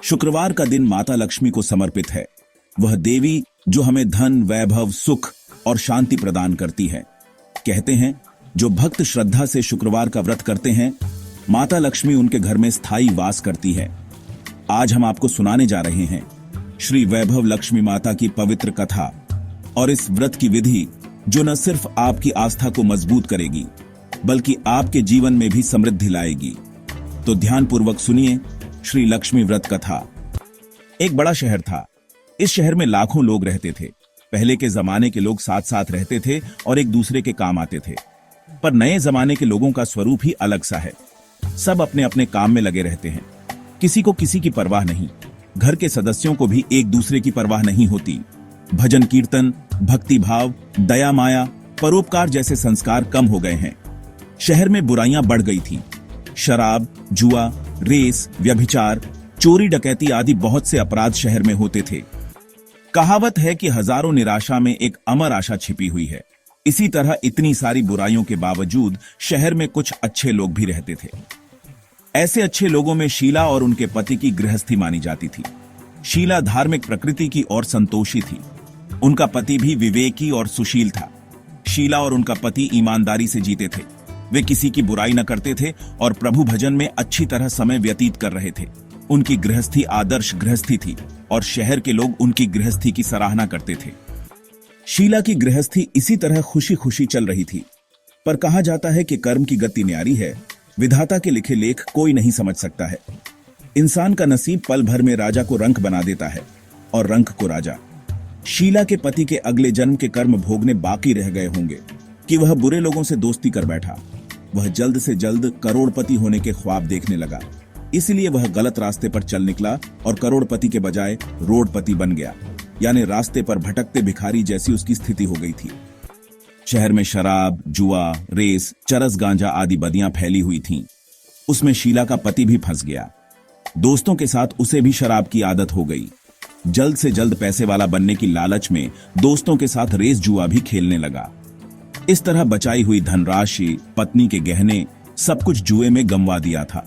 शुक्रवार का दिन माता लक्ष्मी को समर्पित है। वह देवी जो हमें धन, वैभव, सुख और शांति प्रदान करती है। कहते हैं जो भक्त श्रद्धा से शुक्रवार का व्रत करते हैं, माता लक्ष्मी उनके घर में स्थायी वास करती है। आज हम आपको सुनाने जा रहे हैं श्री वैभव लक्ष्मी माता की पवित्र कथा और इस व्रत की विधि जो न सिर्फ आपकी आस्था को मजबूत करेगी बल्कि आपके जीवन में भी समृद्धि लाएगी। तो ध्यानपूर्वक सुनिए श्री लक्ष्मी व्रत कथा। एक बड़ा शहर था। इस शहर में लाखों लोग रहते थे। पहले के जमाने के लोग साथ साथ रहते थे और एक दूसरे के काम आते थे। पर नए जमाने के लोगों का स्वरूप ही अलग सा है। सब अपने अपने काम में लगे रहते हैं। किसी को किसी की परवाह नहीं। घर के सदस्यों को भी एक दूसरे की परवाह नहीं होती। भजन कीर्तन, भक्ति भाव, दया माया, परोपकार जैसे संस्कार कम हो गए हैं। शहर में बुराइयां बढ़ गई थी। शराब, जुआ, रेस, व्यभिचार, चोरी डकैती आदि बहुत से अपराध शहर में होते थे। कहावत है कि हजारों निराशा में एक अमर आशा छिपी हुई है। इसी तरह इतनी सारी बुराइयों के बावजूद शहर में कुछ अच्छे लोग भी रहते थे। ऐसे अच्छे लोगों में शीला और उनके पति की गृहस्थी मानी जाती थी। शीला धार्मिक प्रकृति की और संतोषी थी। उनका पति भी विवेकी और सुशील था। शीला और उनका पति ईमानदारी से जीते थे। वे किसी की बुराई न करते थे और प्रभु भजन में अच्छी तरह समय व्यतीत कर रहे थे। उनकी गृहस्थी आदर्श गृहस्थी थी और शहर के लोग उनकी गृहस्थी की सराहना करते थे। शीला की गृहस्थी इसी तरह खुशी खुशी चल रही थी। पर कहा जाता है कि कर्म की गति न्यारी है। विधाता के लिखे लेख कोई नहीं समझ सकता है। इंसान का नसीब पल भर में राजा को रंक बना देता है और रंक को राजा। शीला के पति के अगले जन्म के कर्म भोगने बाकी रह गए होंगे कि वह बुरे लोगों से दोस्ती कर बैठा। वह जल्द से जल्द करोड़पति होने के ख्वाब देखने लगा। इसलिए वह गलत रास्ते पर चल निकला और करोड़पति के बजाय रोडपति बन गया। यानी रास्ते पर भटकते भिखारी जैसी उसकी स्थिति हो गई थी। शहर में शराब, जुआ, रेस, चरस गांजा आदि बदियां फैली हुई थीं। उसमें शीला का पति भी फंस गया। दोस्तों के साथ उसे भी शराब की आदत हो गई। जल्द से जल्द पैसे वाला बनने की लालच में दोस्तों के साथ रेस जुआ भी खेलने लगा। इस तरह बचाई हुई धनराशि, पत्नी के गहने, सब कुछ जुए में गंवा दिया था।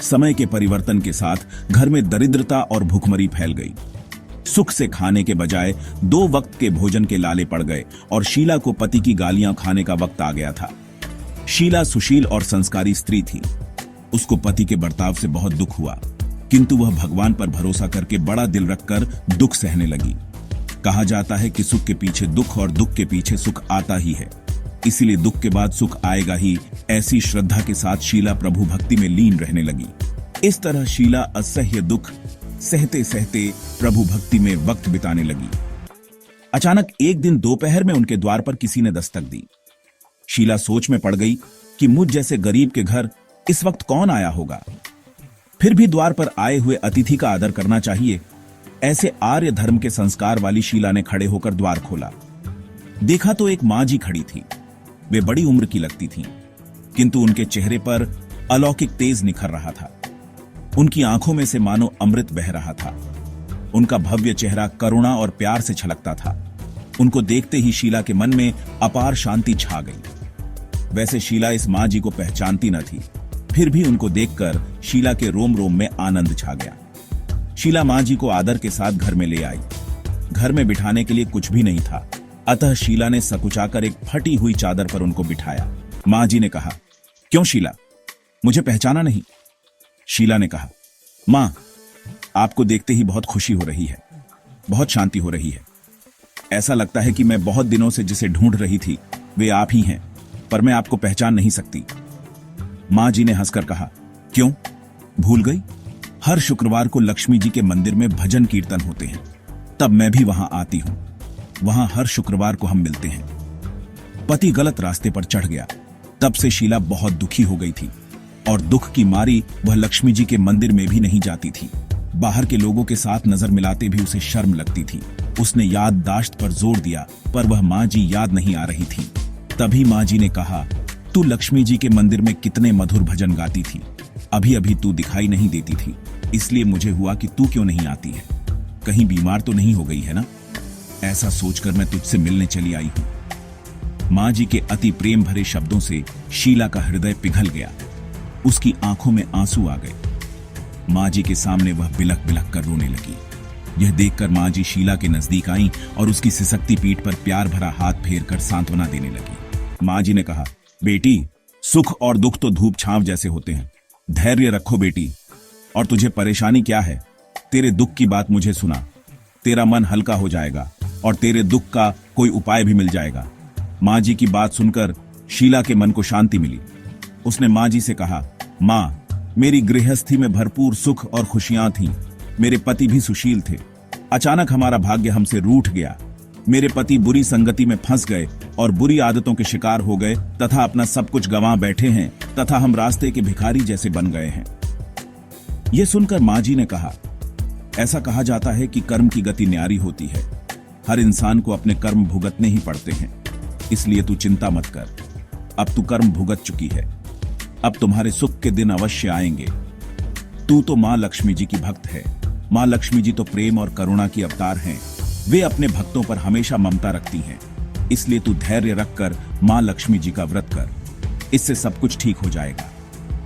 समय के परिवर्तन के साथ घर में दरिद्रता और भूखमरी फैल गई। सुख से खाने के बजाय 2 वक्त के भोजन के लाले पड़ गए और शीला को पति की गालियां खाने का वक्त आ गया था। शीला सुशील और संस्कारी स्त्री थी। उसको पति के बर्ताव से बहुत दुख हुआ, किंतु वह भगवान पर भरोसा करके बड़ा दिल रखकर दुख सहने लगी। कहा जाता है कि सुख के पीछे दुख और दुख के पीछे सुख आता ही है। इसीलिए दुख के बाद सुख आएगा ही, ऐसी श्रद्धा के साथ शीला प्रभु भक्ति में लीन रहने लगी। इस तरह शीला असह्य दुख सहते सहते प्रभु भक्ति में वक्त बिताने लगी। अचानक एक दिन दोपहर में उनके द्वार पर किसी ने दस्तक दी। शीला सोच में पड़ गई कि मुझ जैसे गरीब के घर इस वक्त कौन आया होगा। फिर भी द्वार पर आए हुए अतिथि का आदर करना चाहिए। ऐसे आर्य धर्म के संस्कार वाली शीला ने खड़े होकर द्वार खोला। देखा तो एक मां जी खड़ी थी। वे बड़ी उम्र की लगती थीं, किंतु उनके चेहरे पर अलौकिक तेज निखर रहा था। उनकी आंखों में से मानो अमृत बह रहा था। उनका भव्य चेहरा करुणा और प्यार से छलकता था। उनको देखते ही शीला के मन में अपार शांति छा गई। वैसे शीला इस मां जी को पहचानती न थी, फिर भी उनको देखकर शीला के रोम रोम में आनंद छा गया। शीला मां जी को आदर के साथ घर में ले आई। घर में बिठाने के लिए कुछ भी नहीं था, अतः शीला ने सकुचाकर एक फटी हुई चादर पर उनको बिठाया। मां जी ने कहा, क्यों शीला, मुझे पहचाना नहीं? शीला ने कहा, मां, आपको देखते ही बहुत खुशी हो रही है, बहुत शांति हो रही है। ऐसा लगता है कि मैं बहुत दिनों से जिसे ढूंढ रही थी वे आप ही हैं, पर मैं आपको पहचान नहीं सकती। मां जी ने हंसकर कहा, क्यों, भूल गई? हर शुक्रवार को लक्ष्मी जी के मंदिर में भजन कीर्तन होते हैं, तब मैं भी वहां आती हूं। वहां हर शुक्रवार को हम मिलते हैं। पति गलत रास्ते पर चढ़ गया। तब से शीला बहुत दुखी हो गई थी और दुख की मारी वह लक्ष्मी जी के मंदिर में भी नहीं जाती थी। बाहर के लोगों के साथ नजर मिलाते भी उसे शर्म लगती थी। उसने याददाश्त पर जोर दिया, पर वह मां जी याद नहीं आ रही थी। तभी मां जी ने कहा, तू लक्ष्मी जी के मंदिर में कितने मधुर भजन गाती थी, अभी अभी तू दिखाई नहीं देती थी, इसलिए मुझे हुआ कि तू क्यों नहीं आती है। कहीं बीमार तो नहीं हो गई है ना? ऐसा सोचकर मैं तुझसे मिलने चली आई हूं। मां जी के अति प्रेम भरे शब्दों से शीला का हृदय पिघल गया। उसकी आंखों में आंसू आ गए। माँ जी के सामने वह बिलख बिलख कर रोने लगी। यह देखकर माँ जी शीला के नजदीक आईं और उसकी सिसकती पीठ पर प्यार भरा हाथ फेर कर सांत्वना देने लगी। माँ जी ने कहा, बेटी, सुख और दुख तो धूप छांव जैसे होते हैं। धैर्य रखो बेटी। और तुझे परेशानी क्या है? तेरे दुख की बात मुझे सुना। तेरा मन हल्का हो जाएगा और तेरे दुख का कोई उपाय भी मिल जाएगा। माँ जी की बात सुनकर शीला के मन को शांति मिली। उसने माँ जी से कहा, माँ, मेरी गृहस्थी में भरपूर सुख और खुशियां थीं। मेरे पति भी सुशील थे। अचानक हमारा भाग्य हमसे रूठ गया। मेरे पति बुरी संगति में फंस गए और बुरी आदतों के शिकार हो गए तथा अपना सब कुछ गंवा बैठे हैं तथा हम रास्ते के भिखारी जैसे बन गए हैं। यह सुनकर माँ जी ने कहा, ऐसा कहा जाता है कि कर्म की गति न्यारी होती है। हर इंसान को अपने कर्म भुगतने ही पड़ते हैं, इसलिए तू चिंता मत कर। अब तू कर्म भुगत चुकी है। अब तुम्हारे सुख के दिन अवश्य आएंगे। तू तो माँ लक्ष्मी जी की भक्त है। माँ लक्ष्मी जी तो प्रेम और करुणा की अवतार हैं। वे अपने भक्तों पर हमेशा ममता रखती हैं। इसलिए तू धैर्य रखकर माँ लक्ष्मी जी का व्रत कर। इससे सब कुछ ठीक हो जाएगा।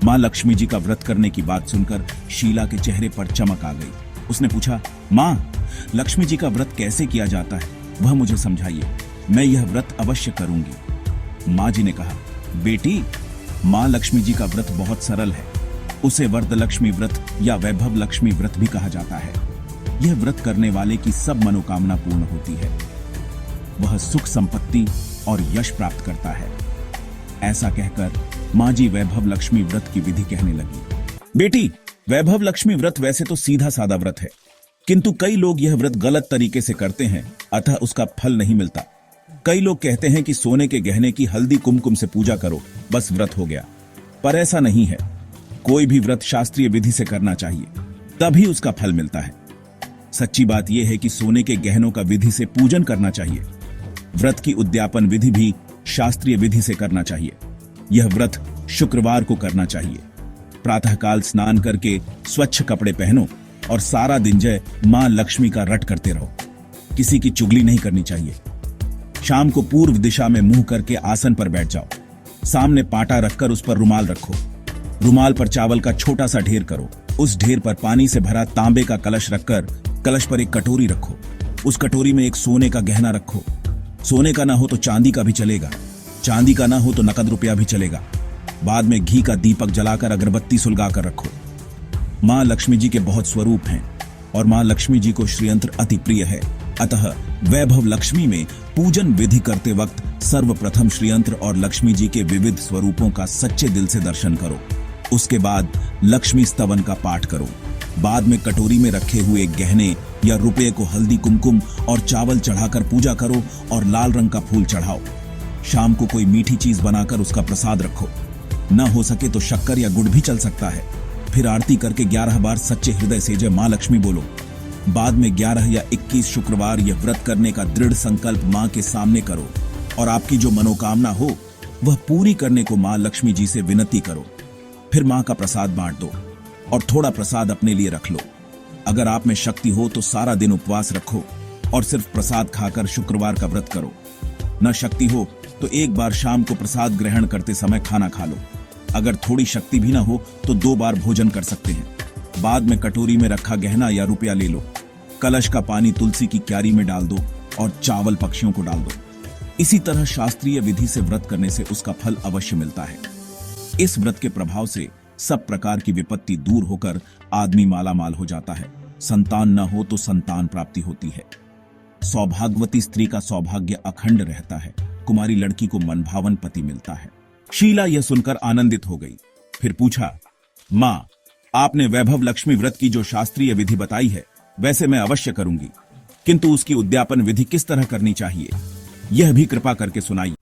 माँ लक्ष्मी जी का व्रत करने की बात सुनकर शीला के चेहरे पर चमक आ गई। उसने पूछा, माँ, लक्ष्मी जी का व्रत कैसे किया जाता है, वह मुझे समझाइए। मैं यह व्रत अवश्य करूंगी। माँ जी ने कहा, बेटी, माँ लक्ष्मी जी का व्रत बहुत सरल है। उसे वरद लक्ष्मी व्रत या वैभव लक्ष्मी व्रत भी कहा जाता है। यह व्रत करने वाले की सब मनोकामना पूर्ण होती है। वह सुख संपत्ति और यश प्राप्त करता है। ऐसा कहकर माँ जी वैभव लक्ष्मी व्रत की विधि कहने लगी। बेटी, वैभव लक्ष्मी व्रत वैसे तो सीधा सादा व्रत है, किंतु कई लोग यह व्रत गलत तरीके से करते हैं, अतः उसका फल नहीं मिलता। कई लोग कहते हैं कि सोने के गहने की हल्दी कुमकुम से पूजा करो, बस व्रत हो गया। पर ऐसा नहीं है। कोई भी व्रत शास्त्रीय विधि से करना चाहिए, तभी उसका फल मिलता है। सच्ची बात यह है कि सोने के गहनों का विधि से पूजन करना चाहिए। व्रत की उद्यापन विधि भी शास्त्रीय विधि से करना चाहिए। यह व्रत शुक्रवार को करना चाहिए। प्रातःकाल स्नान करके स्वच्छ कपड़े पहनो और सारा दिन जय मां लक्ष्मी का रट करते रहो। किसी की चुगली नहीं करनी चाहिए। शाम को पूर्व दिशा में मुंह करके आसन पर बैठ जाओ। सामने पाटा रखकर उस पर रुमाल रखो। रुमाल पर चावल का छोटा सा ढेर करो। उस ढेर पर पानी से भरा तांबे का कलश रखकर कलश पर एक कटोरी रखो। उस कटोरी में एक सोने का गहना रखो। सोने का ना हो तो चांदी का भी चलेगा। चांदी का ना हो तो नकद रुपया भी चलेगा। बाद में घी का दीपक जलाकर अगरबत्ती सुलगाकर रखो। मां लक्ष्मी जी के बहुत स्वरूप हैं और मां लक्ष्मी जी को श्रीयंत्र अति प्रिय है। अतः वैभव लक्ष्मी में पूजन विधि करते वक्त सर्वप्रथम श्रीयंत्र और लक्ष्मी जी के विविध स्वरूपों का सच्चे दिल से दर्शन करो। उसके बाद लक्ष्मी स्तवन का पाठ करो। बाद में कटोरी में रखे हुए गहने या रुपये को हल्दी कुमकुम और चावल चढ़ाकर पूजा करो और लाल रंग का फूल चढ़ाओ। शाम को कोई मीठी चीज बनाकर उसका प्रसाद रखो। न हो सके तो शक्कर या गुड़ भी चल सकता है। फिर आरती करके 11 बार सच्चे हृदय से जय मां लक्ष्मी बोलो। बाद में 11 या 21 शुक्रवार यह व्रत करने का दृढ़ संकल्प मां के सामने करो और आपकी जो मनोकामना हो वह पूरी करने को मां लक्ष्मी जी से विनती करो। फिर मां का प्रसाद बांट दो और थोड़ा प्रसाद अपने लिए रख लो। अगर आप में शक्ति हो तो सारा दिन उपवास रखो और सिर्फ प्रसाद खाकर शुक्रवार का व्रत करो। न शक्ति हो तो एक बार शाम को प्रसाद ग्रहण करते समय खाना खा लो। अगर थोड़ी शक्ति भी ना हो तो 2 बार भोजन कर सकते हैं। बाद में कटोरी में रखा गहना या रुपया ले लो। कलश का पानी तुलसी की क्यारी में डाल दो और चावल पक्षियों को डाल दो। इसी तरह शास्त्रीय विधि से व्रत करने से उसका फल अवश्य मिलता है। इस व्रत के प्रभाव से सब प्रकार की विपत्ति दूर होकर आदमी मालामाल हो जाता है। संतान न हो तो संतान प्राप्ति होती है। सौभाग्यवती स्त्री का सौभाग्य अखंड रहता है। कुमारी लड़की को मनभावन पति मिलता है। शीला यह सुनकर आनंदित हो गई। फिर पूछा, मां, आपने वैभव लक्ष्मी व्रत की जो शास्त्रीय विधि बताई है वैसे मैं अवश्य करूंगी, किंतु उसकी उद्यापन विधि किस तरह करनी चाहिए यह भी कृपा करके सुनाइए।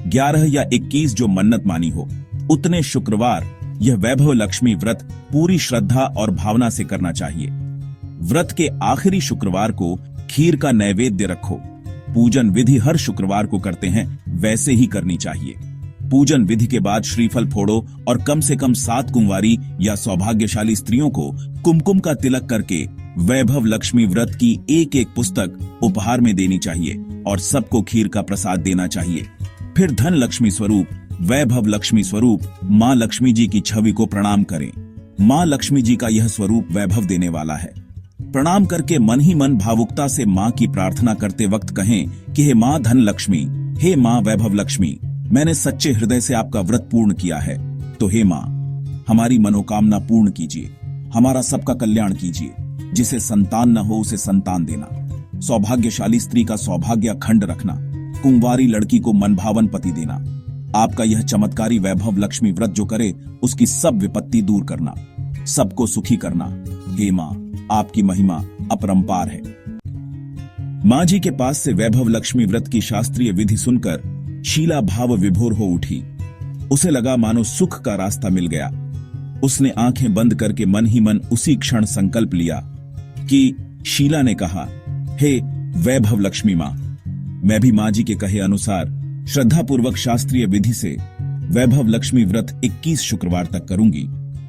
11 या 21 जो मन्नत मानी हो उतने शुक्रवार यह वैभव लक्ष्मी व्रत पूरी श्रद्धा और भावना से करना चाहिए। व्रत के आखिरी शुक्रवार को खीर का नैवेद्य रखो। पूजन विधि हर शुक्रवार को करते हैं वैसे ही करनी चाहिए। पूजन विधि के बाद श्रीफल फोड़ो और कम से कम 7 कुंवारी या सौभाग्यशाली स्त्रियों को कुमकुम का तिलक करके वैभव लक्ष्मी व्रत की एक पुस्तक उपहार में देनी चाहिए और सबको खीर का प्रसाद देना चाहिए। फिर धन लक्ष्मी स्वरूप वैभव लक्ष्मी स्वरूप मां लक्ष्मी जी की छवि को प्रणाम करें। मां लक्ष्मी जी का यह स्वरूप वैभव देने वाला है। प्रणाम करके मन ही मन भावुकता से मां की प्रार्थना करते वक्त कहें कि हे मां धन लक्ष्मी, हे मां वैभव लक्ष्मी, मैंने सच्चे हृदय से आपका व्रत पूर्ण किया है, तो हे मां हमारी मनोकामना पूर्ण कीजिए, हमारा सबका कल्याण कीजिए। जिसे संतान न हो उसे संतान देना, सौभाग्यशाली स्त्री का सौभाग्य अखंड रखना, कुंवारी लड़की को मनभावन पति देना। आपका यह चमत्कारी वैभव लक्ष्मी व्रत जो करे उसकी सब विपत्ति दूर करना, सबको सुखी करना। हे मां आपकी महिमा अपरंपार है। मां जी के पास से वैभव लक्ष्मी व्रत की शास्त्रीय विधि सुनकर शीला भाव विभोर हो उठी। उसे लगा मानो सुख का रास्ता मिल गया। उसने आंखें बंद करके मन ही मन उसी क्षण संकल्प लिया कि शीला ने कहा, हे वैभव लक्ष्मी मां, मैं भी मां जी के कहे अनुसार श्रद्धापूर्वक शास्त्रीय विधि से वैभव लक्ष्मी व्रत 21 शुक्रवार तक करूंगी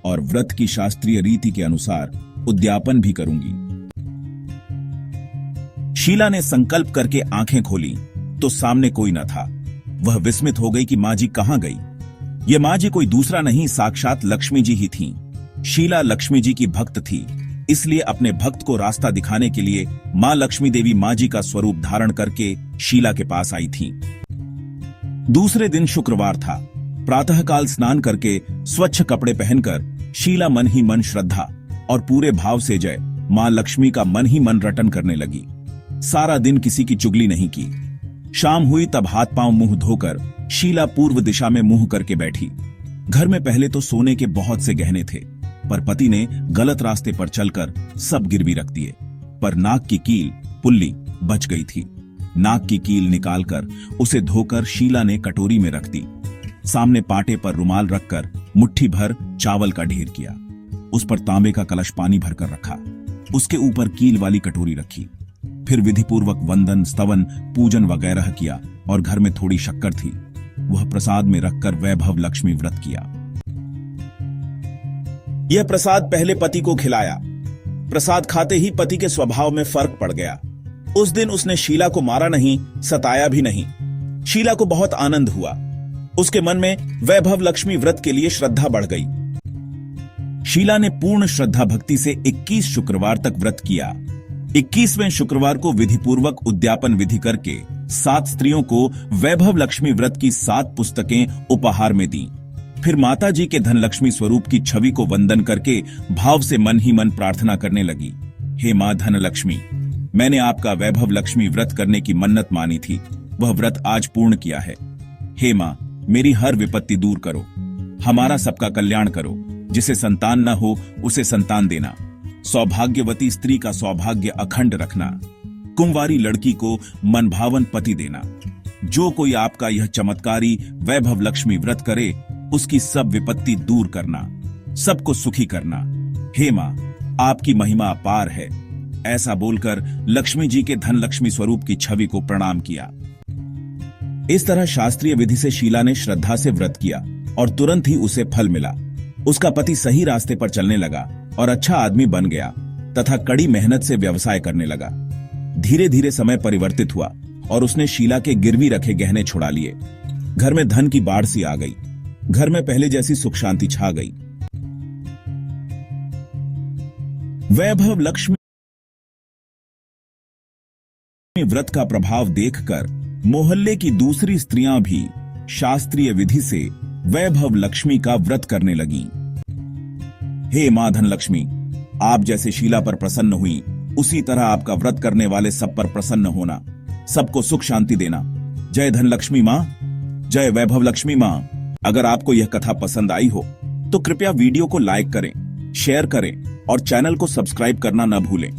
और व्रत की शास्त्रीय रीति के अनुसार उद्यापन भी करूंगी। शीला ने संकल्प करके आंखें खोली तो सामने कोई न था। वह विस्मित हो गई कि मां जी कहां गई। ये मां जी कोई दूसरा नहीं, साक्षात लक्ष्मी जी ही थीं। शीला लक्ष्मी जी की भक्त थी, इसलिए अपने भक्त को रास्ता दिखाने के लिए मां लक्ष्मी देवी मां जी का स्वरूप धारण करके शीला के पास आई थीं। दूसरे दिन शुक्रवार था। प्रातःकाल स्नान करके स्वच्छ कपड़े पहनकर शीला मन ही मन श्रद्धा और पूरे भाव से जय मां लक्ष्मी का मन ही मन रटन करने लगी। सारा दिन किसी की चुगली नहीं की। शाम हुई तब हाथ पांव मुंह धोकर शीला पूर्व दिशा में मुंह करके बैठी। घर में पहले तो सोने के बहुत से गहने थे, पर पति ने गलत रास्ते पर चलकर सब गिरवी रख दिए। पर नाक की कील पुल्ली बच गई थी। नाक की कील निकालकर उसे धोकर शीला ने कटोरी में रख दी। सामने पाटे पर रुमाल रखकर मुट्ठी भर चावल का ढेर किया। उस पर तांबे का कलश पानी भरकर रखा। उसके ऊपर कील वाली कटोरी रखी। फिर विधिपूर्वक वंदन, स्तवन, पूजन वगैरह किया और घर में थोड़ी शक्कर थी, वह प्रसाद में रखकर वैभव लक्ष्मी व्रत किया। यह प्रसाद पहले पति को खिलाया। प्रसाद खाते ही पति के स्वभाव में फर्क पड़ गया। उस दिन उसने शीला को मारा नहीं, सताया भी नहीं। शीला को बहुत आनंद हुआ। उसके मन में वैभव लक्ष्मी व्रत के लिए श्रद्धा बढ़ गई। शीला ने पूर्ण श्रद्धा भक्ति से 21 शुक्रवार तक व्रत किया। 21वें शुक्रवार को विधिपूर्वक उद्यापन विधि करके 7 स्त्रियों को वैभव लक्ष्मी व्रत की 7 पुस्तकें उपहार में दी। फिर माता जी के धन लक्ष्मी स्वरूप की छवि को वंदन करके भाव से मन ही मन प्रार्थना करने लगी, हे मां धन लक्ष्मी, मैंने आपका वैभव लक्ष्मी व्रत करने की मन्नत मानी थी, वह व्रत आज पूर्ण किया है। हे मां मेरी हर विपत्ति दूर करो, हमारा सबका कल्याण करो। जिसे संतान न हो उसे संतान देना, सौभाग्यवती स्त्री का सौभाग्य अखंड रखना, कुंवारी लड़की को मनभावन पति देना। जो कोई आपका यह चमत्कारी वैभव लक्ष्मी व्रत करे उसकी सब विपत्ति दूर करना, सबको सुखी करना। हे मां आपकी महिमा अपार है। ऐसा बोलकर लक्ष्मी जी के धन लक्ष्मी स्वरूप की छवि को प्रणाम किया। इस तरह शास्त्रीय विधि से शीला ने श्रद्धा से व्रत किया और तुरंत ही उसे फल मिला। उसका पति सही रास्ते पर चलने लगा और अच्छा आदमी बन गया तथा कड़ी मेहनत से व्यवसाय करने लगा। धीरे धीरे समय परिवर्तित हुआ और उसने शीला के गिरवी रखे गहने छुड़ा लिए। घर में धन की बाढ़ सी आ गई। घर में पहले जैसी सुख शांति छा गई। वैभव लक्ष्मी व्रत का प्रभाव देखकर मोहल्ले की दूसरी स्त्रियां भी शास्त्रीय विधि से वैभव लक्ष्मी का व्रत करने लगीं। हे मां धन लक्ष्मी, आप जैसे शीला पर प्रसन्न हुई उसी तरह आपका व्रत करने वाले सब पर प्रसन्न होना, सबको सुख शांति देना। जय धन लक्ष्मी मां, जय वैभव लक्ष्मी मां। अगर आपको यह कथा पसंद आई हो तो कृपया वीडियो को लाइक करें, शेयर करें और चैनल को सब्सक्राइब करना न भूलें।